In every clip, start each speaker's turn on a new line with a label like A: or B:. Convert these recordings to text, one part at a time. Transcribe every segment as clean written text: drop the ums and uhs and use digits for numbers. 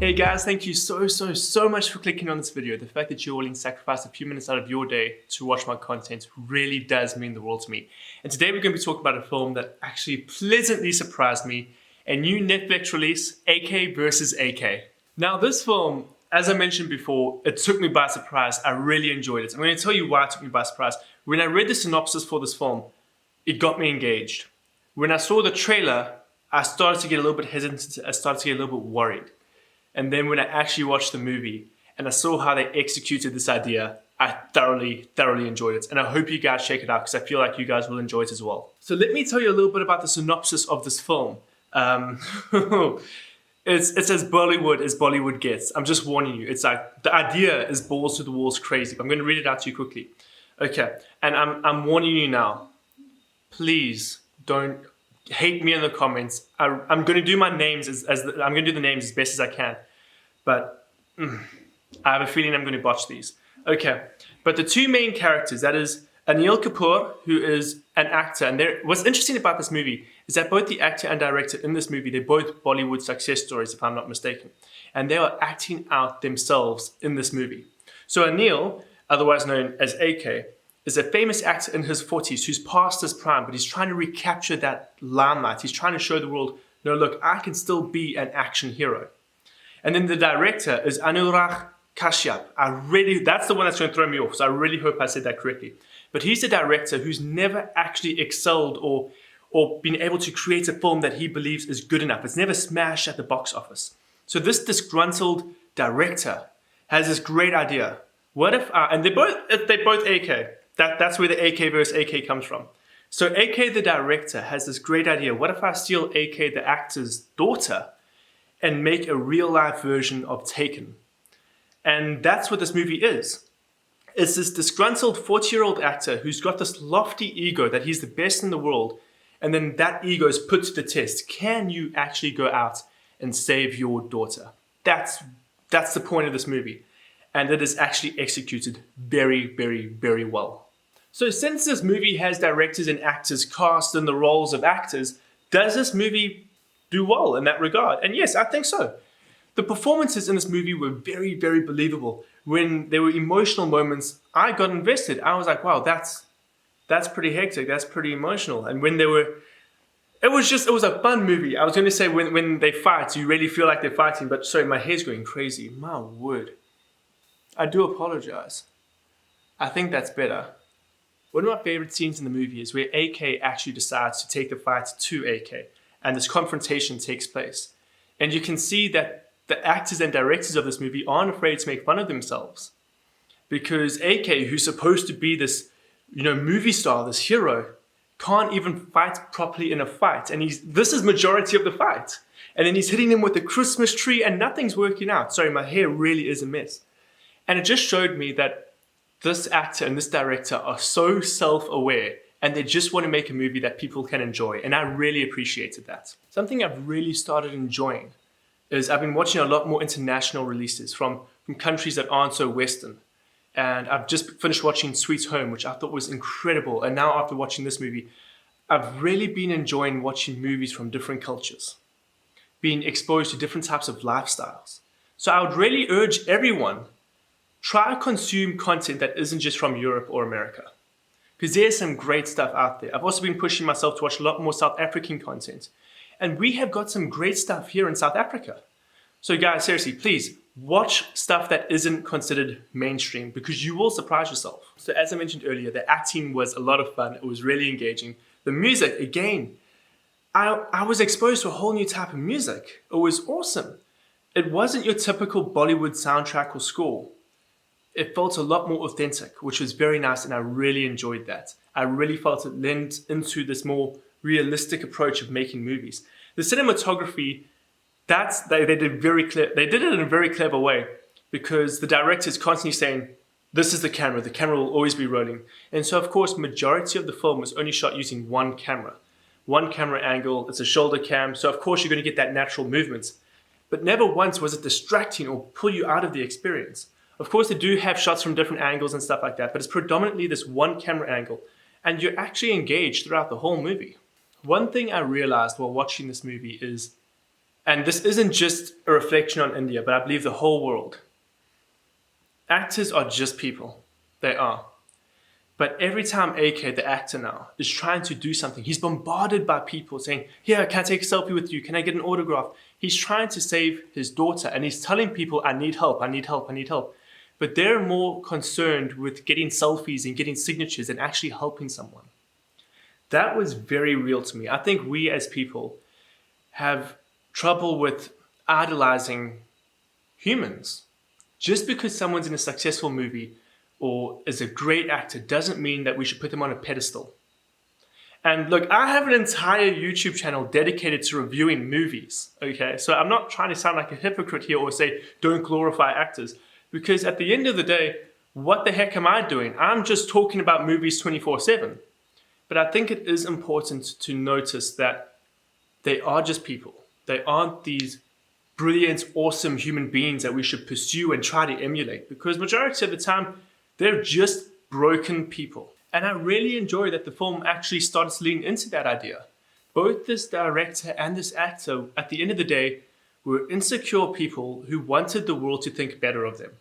A: Hey guys, thank you so much for clicking on this video. The fact that you're willing to sacrifice a few minutes out of your day to watch my content really does mean the world to me. And today we're going to be talking about a film that actually pleasantly surprised me, a new Netflix release, AK versus AK. Now this film, as I mentioned before, it took me by surprise. I really enjoyed it. I'm going to tell you why it took me by surprise. When I read the synopsis for this film, it got me engaged. When I saw the trailer, I started to get a little bit hesitant, I started to get a little bit worried. And then when I actually watched the movie and I saw how they executed this idea, I thoroughly enjoyed it. And I hope you guys check it out because I feel like you guys will enjoy it as well. So let me tell you a little bit about the synopsis of this film. It's as Bollywood gets. I'm just warning you. It's like the idea is balls to the walls crazy. But I'm going to read it out to you quickly. Okay, and I'm warning you now. Please don't hate me in the comments. I'm going to do my names I'm going to do the names as best as I can, but I have a feeling I'm going to botch these. Okay, but the two main characters, that is Anil Kapoor, who is an actor, and what's interesting about this movie is that both the actor and director in this movie, they're both Bollywood success stories, if I'm not mistaken, and they are acting out themselves in this movie. So Anil, otherwise known as AK, is a famous actor in his 40s who's past his prime, but he's trying to recapture that limelight. He's trying to show the world, no, look, I can still be an action hero. And then the director is Anurag Kashyap. That's the one that's going to throw me off, so I really hope I said that correctly. But he's a director who's never actually excelled or been able to create a film that he believes is good enough. It's never smashed at the box office. So this disgruntled director has this great idea. What if, and they're both AK. That's where the AK versus AK comes from. So AK, the director, has this great idea. What if I steal AK, the actor's daughter, and make a real-life version of Taken? And that's what this movie is. It's this disgruntled 40-year-old actor who's got this lofty ego that he's the best in the world, and then that ego is put to the test. Can you actually go out and save your daughter? That's the point of this movie. And it is actually executed very well. So since this movie has directors and actors cast in the roles of actors, does this movie do well in that regard? And yes, I think so. The performances in this movie were very believable. When there were emotional moments, I got invested. I was like, wow, that's pretty hectic, that's pretty emotional. And when it was a fun movie. I was going to say when they fight, you really feel like they're fighting, but sorry, my hair's going crazy. My word. I do apologize. I think that's better. One of my favorite scenes in the movie is where AK actually decides to take the fight to AK, and this confrontation takes place. And you can see that the actors and directors of this movie aren't afraid to make fun of themselves. Because AK, who's supposed to be this, movie star, this hero, can't even fight properly in a fight. And this is majority of the fight. And then he's hitting him with the Christmas tree and nothing's working out. Sorry, my hair really is a mess. And it just showed me that this actor and this director are so self-aware and they just want to make a movie that people can enjoy. And I really appreciated that. Something I've really started enjoying is I've been watching a lot more international releases from countries that aren't so Western. And I've just finished watching Sweet Home, which I thought was incredible. And now after watching this movie, I've really been enjoying watching movies from different cultures, being exposed to different types of lifestyles. So I would really urge everyone, try to consume content that isn't just from Europe or America. Because there's some great stuff out there. I've also been pushing myself to watch a lot more South African content. And we have got some great stuff here in South Africa. So guys, seriously, please watch stuff that isn't considered mainstream because you will surprise yourself. So as I mentioned earlier, the acting was a lot of fun. It was really engaging. The music, again, I was exposed to a whole new type of music. It was awesome. It wasn't your typical Bollywood soundtrack or score. It felt a lot more authentic, which was very nice, and I really enjoyed that. I really felt it lent into this more realistic approach of making movies. The cinematography, they did it in a very clever way because the director is constantly saying, this is the camera will always be rolling. And so of course, majority of the film was only shot using one camera angle, it's a shoulder cam, so of course you're going to get that natural movement. But never once was it distracting or pull you out of the experience. Of course, they do have shots from different angles and stuff like that, but it's predominantly this one camera angle, and you're actually engaged throughout the whole movie. One thing I realized while watching this movie is and this isn't just a reflection on India, but I believe the whole world. Actors are just people. They are. But every time AK, the actor now, is trying to do something, he's bombarded by people saying, here, can I take a selfie with you? Can I get an autograph? He's trying to save his daughter and he's telling people, I need help, I need help, I need help. But they're more concerned with getting selfies and getting signatures and actually helping someone. That was very real to me. I think we as people have trouble with idolizing humans. Just because someone's in a successful movie or is a great actor doesn't mean that we should put them on a pedestal. And look, I have an entire YouTube channel dedicated to reviewing movies, okay? So I'm not trying to sound like a hypocrite here or say don't glorify actors, because at the end of the day, what the heck am I doing? I'm just talking about movies 24/7. But I think it is important to notice that they are just people. They aren't these brilliant, awesome human beings that we should pursue and try to emulate, because majority of the time, they're just broken people. And I really enjoy that the film actually started to lean into that idea. Both this director and this actor, at the end of the day, were insecure people who wanted the world to think better of them.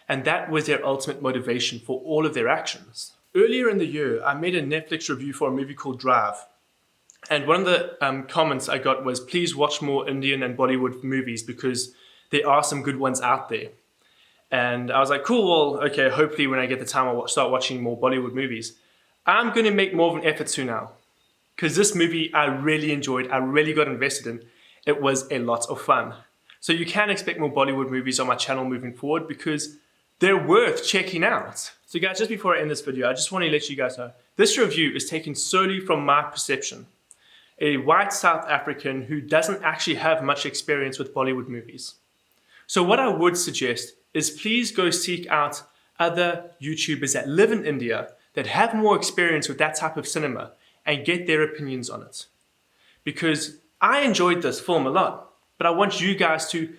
A: And that was their ultimate motivation for all of their actions. Earlier in the year, I made a Netflix review for a movie called Drive. And one of the comments I got was, please watch more Indian and Bollywood movies because there are some good ones out there. And I was like, cool, well, okay, hopefully when I get the time, I'll start watching more Bollywood movies. I'm going to make more of an effort to now. Because this movie I really enjoyed, I really got invested in. It was a lot of fun. So you can expect more Bollywood movies on my channel moving forward because they're worth checking out. So guys, just before I end this video, I just want to let you guys know, this review is taken solely from my perception. A white South African who doesn't actually have much experience with Bollywood movies. So what I would suggest is please go seek out other YouTubers that live in India that have more experience with that type of cinema and get their opinions on it. Because I enjoyed this film a lot, but I want you guys to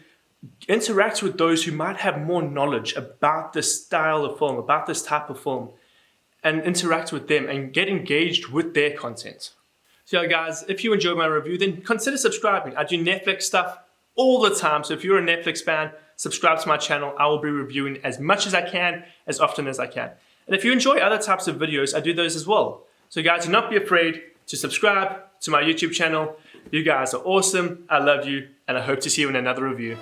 A: interact with those who might have more knowledge about this style of film, about this type of film, and interact with them and get engaged with their content. So yeah, guys, if you enjoyed my review, then consider subscribing. I do Netflix stuff all the time, so if you're a Netflix fan, subscribe to my channel. I will be reviewing as much as I can, as often as I can. And if you enjoy other types of videos, I do those as well. So guys, do not be afraid to subscribe to my YouTube channel. You guys are awesome, I love you, and I hope to see you in another review.